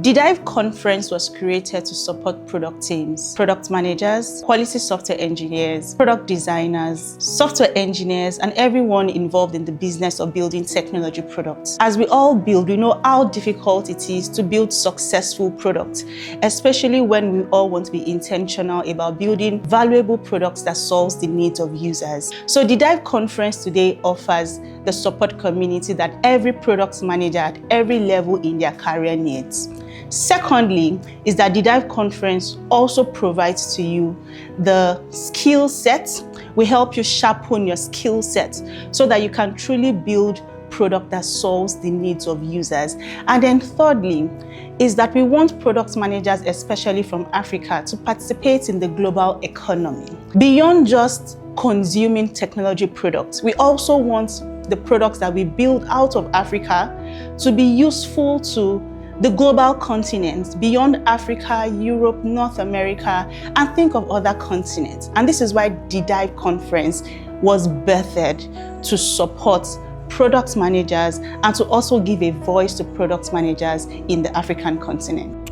The Dive conference was created to support product teams, product managers, quality software engineers, product designers, software engineers, and everyone involved in the business of building technology products. As we all build, we know how difficult it is to build successful products, especially when we all want to be intentional about building valuable products that solves the needs of users. So the Dive conference today offers the support community that every product manager at every level in their career needs. Secondly, is that the Dive conference also provides to you the skill set. We help you sharpen your skill set so that you can truly build product that solves the needs of users. And then thirdly, is that we want product managers, especially from Africa, to participate in the global economy. Beyond just consuming technology products, we also want the products that we build out of Africa to be useful to the global continent, beyond Africa, Europe, North America, and think of other continents. And this is why the Dive conference was birthed, to support product managers and to also give a voice to product managers in the African continent.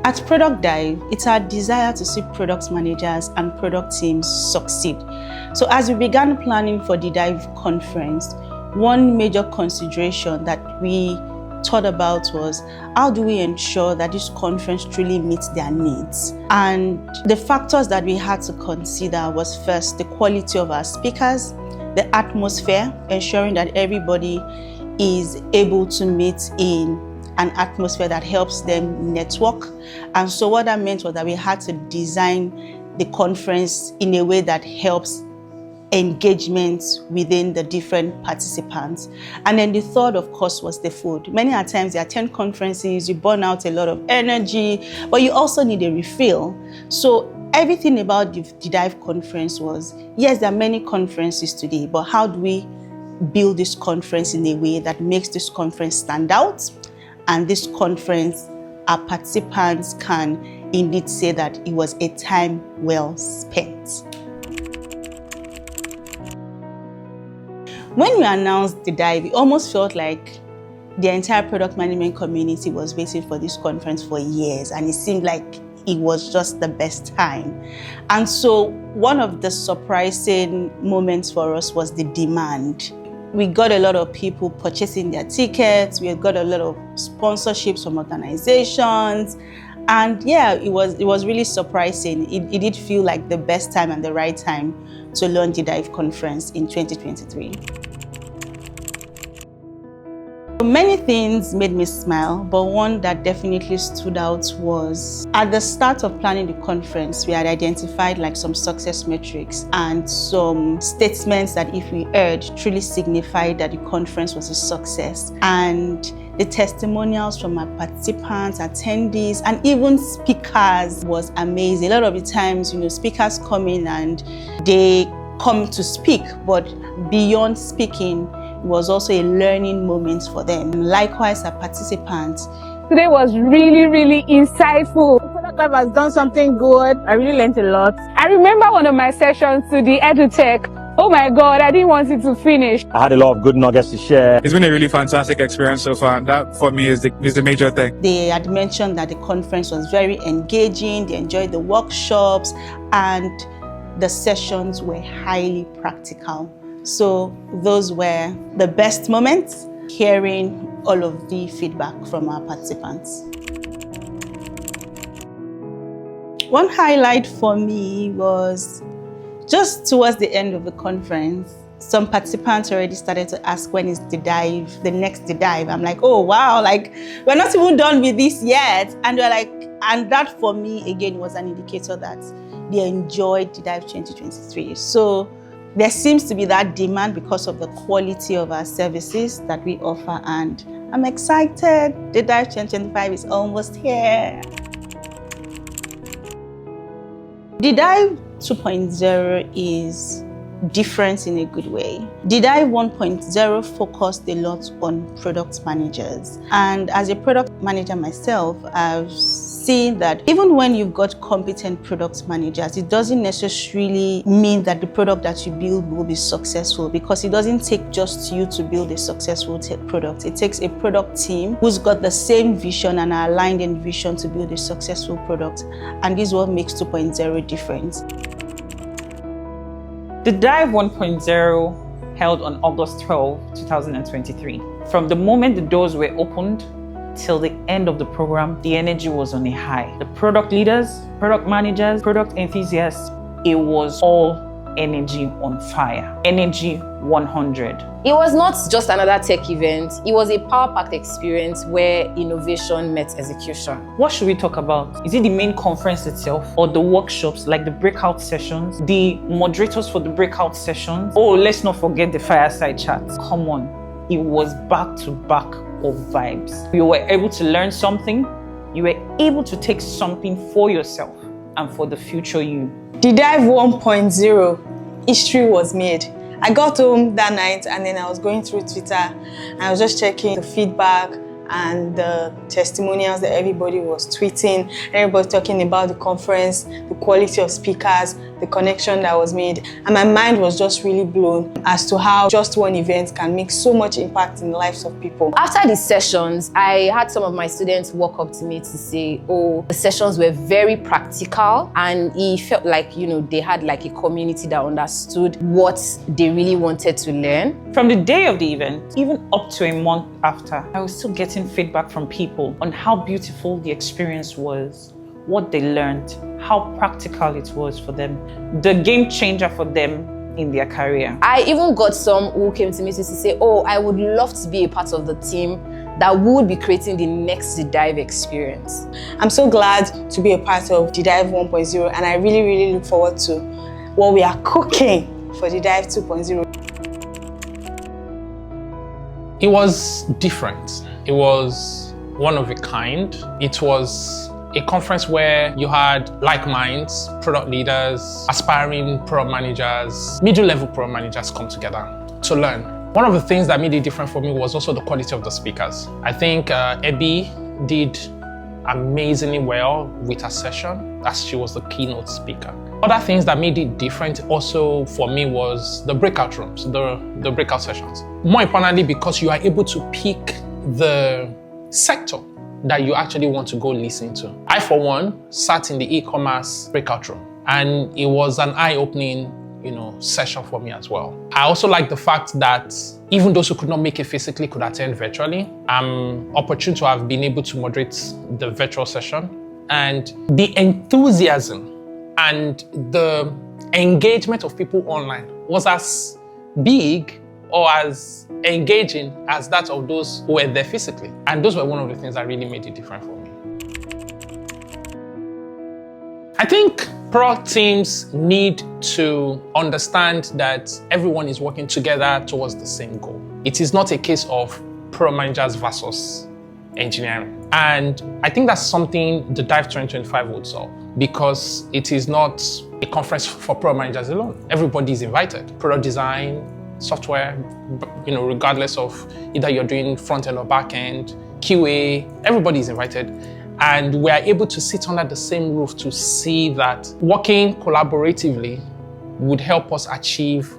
At Product Dive, it's our desire to see product managers and product teams succeed. So as we began planning for the Dive conference, one major consideration that we thought about was, how do we ensure that this conference truly meets their needs? And the factors that we had to consider was, first, the quality of our speakers, the atmosphere, ensuring that everybody is able to meet in an atmosphere that helps them network. And so what that meant was that we had to design the conference in a way that helps engagement within the different participants. And then the third, of course, was the food. Many a times you attend conferences, you burn out a lot of energy, but you also need a refill. So everything about the Dive conference was, yes, there are many conferences today, but how do we build this conference in a way that makes this conference stand out? And this conference, our participants can indeed say that it was a time well spent. When we announced the Dive, it almost felt like the entire product management community was waiting for this conference for years, and it seemed like it was just the best time. And so one of the surprising moments for us was the demand. We got a lot of people purchasing their tickets, we got a lot of sponsorships from organizations, and yeah, it was really surprising. It did feel like the best time and the right time to launch the Dive conference in 2023. Many things made me smile, but one that definitely stood out was, at the start of planning the conference, we had identified like some success metrics and some statements that, if we heard, truly signified that the conference was a success. And the testimonials from our participants, attendees, and even speakers was amazing. A lot of the times, speakers come in and they come to speak, but beyond speaking, it was also a learning moment for them. Likewise, our participants. Today was really, really insightful. Product Dive has done something good. I really learned a lot. I remember one of my sessions to the EduTech. Oh my God, I didn't want it to finish. I had a lot of good nuggets to share. It's been a really fantastic experience so far, and that for me is the major thing. They had mentioned that the conference was very engaging, they enjoyed the workshops, and the sessions were highly practical. So those were the best moments, hearing all of the feedback from our participants. One highlight for me was just towards the end of the conference, some participants already started to ask, when is the next Dive? I'm like, oh wow, like we're not even done with this yet. And they're like, and that for me again was an indicator that they enjoyed the Dive 2023. So there seems to be that demand because of the quality of our services that we offer, and I'm excited. The Dive 2025 is almost here. The Dive 2.0 is difference in a good way. The Dive 1.0 focused a lot on product managers. And as a product manager myself, I've seen that even when you've got competent product managers, it doesn't necessarily mean that the product that you build will be successful, because it doesn't take just you to build a successful product. It takes a product team who's got the same vision and are aligned in vision to build a successful product. And this is what makes 2.0 different. The Dive 1.0 held on August 12, 2023. From the moment the doors were opened till the end of the program, the energy was on a high. The product leaders, product managers, product enthusiasts, it was all energy on fire. Energy 100. It was not just another tech event. It was a power-packed experience where innovation met execution. What should we talk about? Is it the main conference itself, or the workshops like the breakout sessions, the moderators for the breakout sessions? Oh, let's not forget the fireside chats. Come on, it was back to back of vibes. You were able to learn something. You were able to take something for yourself and for the future you. The Dive 1.0, history was made. I got home that night and then I was going through Twitter and I was just checking the feedback and the testimonials that everybody was tweeting, everybody talking about the conference, the quality of speakers, the connection that was made. And my mind was just really blown as to how just one event can make so much impact in the lives of people. After the sessions, I had some of my students walk up to me to say, oh, the sessions were very practical, and it felt like, they had like a community that understood what they really wanted to learn. From the day of the event, even up to a month after, I was still getting feedback from people on how beautiful the experience was, what they learned, how practical it was for them, the game changer for them in their career. I even got some who came to me to say, oh, I would love to be a part of the team that would be creating the next Dive experience. I'm so glad to be a part of the Dive 1.0, and I really, really look forward to what we are cooking for the Dive 2.0. It was different. It was one of a kind. It was a conference where you had like minds, product leaders, aspiring product managers, middle-level product managers come together to learn. One of the things that made it different for me was also the quality of the speakers. I think Abby did amazingly well with her session, as she was the keynote speaker. Other things that made it different also for me was the breakout rooms, the breakout sessions. More importantly, because you are able to pick the sector that you actually want to go listen to. I, for one, sat in the e-commerce breakout room, and it was an eye-opening, session for me as well. I also like the fact that even those who could not make it physically could attend virtually. I'm opportune to have been able to moderate the virtual session, and the enthusiasm and the engagement of people online was as big or as engaging as that of those who were there physically. And those were one of the things that really made it different for me. I think product teams need to understand that everyone is working together towards the same goal. It is not a case of product managers versus engineering. And I think that's something the Dive 2025 would solve, because it is not a conference for product managers alone. Everybody is invited. Product design, software, regardless of either you're doing front end or back end, QA, everybody is invited. And we are able to sit under the same roof to see that working collaboratively would help us achieve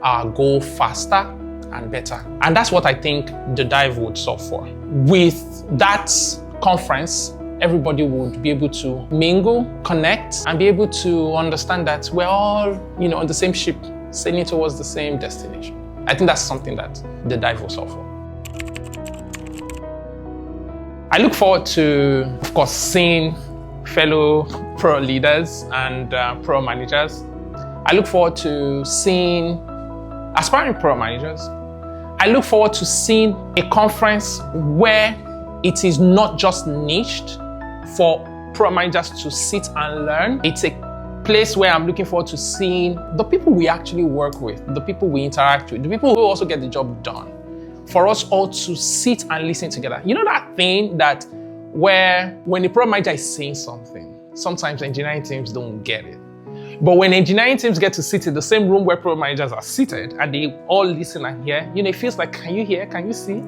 our goal faster and better. And that's what I think the Dive would solve for. With that conference, everybody would be able to mingle, connect, and be able to understand that we're all, on the same ship, sailing towards the same destination. I think that's something that the Dive will solve for. I look forward to, of course, seeing fellow pro leaders and pro managers. I look forward to seeing aspiring pro managers. I look forward to seeing a conference where it is not just niched for pro managers to sit and learn. It's a place where I'm looking forward to seeing the people we actually work with, the people we interact with, the people who also get the job done, for us all to sit and listen together. You know that thing that when the product manager is saying something, sometimes engineering teams don't get it. But when engineering teams get to sit in the same room where product managers are seated and they all listen and hear, it feels like, can you hear? Can you see?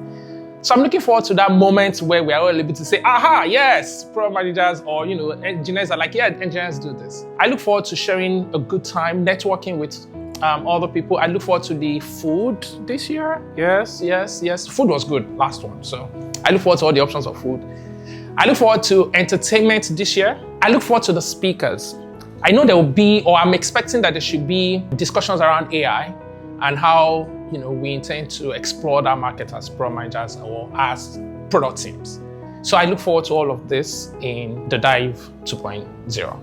So I'm looking forward to that moment where we are all able to say, aha, yes, product managers or, engineers are like, yeah, engineers do this. I look forward to sharing a good time, networking with other people. I look forward to the food this year. Yes. Food was good, last one. So I look forward to all the options of food. I look forward to entertainment this year. I look forward to the speakers. I know there will be, or I'm expecting that there should be discussions around AI and how we intend to explore that market as product managers or as product teams. So I look forward to all of this in the Dive 2.0.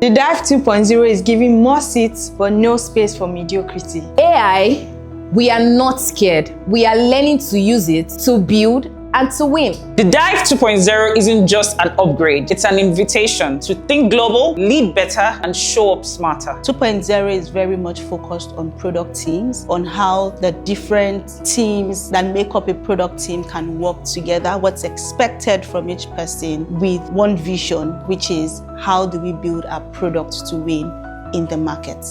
The Dive 2.0 is giving more seats but no space for mediocrity. AI, we are not scared. We are learning to use it to build and to win. The Dive 2.0 isn't just an upgrade, it's an invitation to think global, lead better, and show up smarter. 2.0 is very much focused on product teams, on how the different teams that make up a product team can work together, what's expected from each person with one vision, which is how do we build our product to win in the market.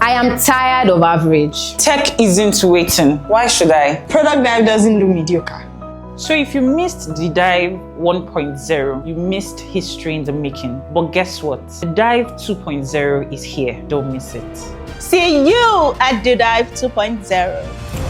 I am tired of average. Tech isn't waiting. Why should I? Product Dive doesn't do mediocre. So if you missed the Dive 1.0, you missed history in the making. But guess what? The Dive 2.0 is here. Don't miss it. See you at the Dive 2.0.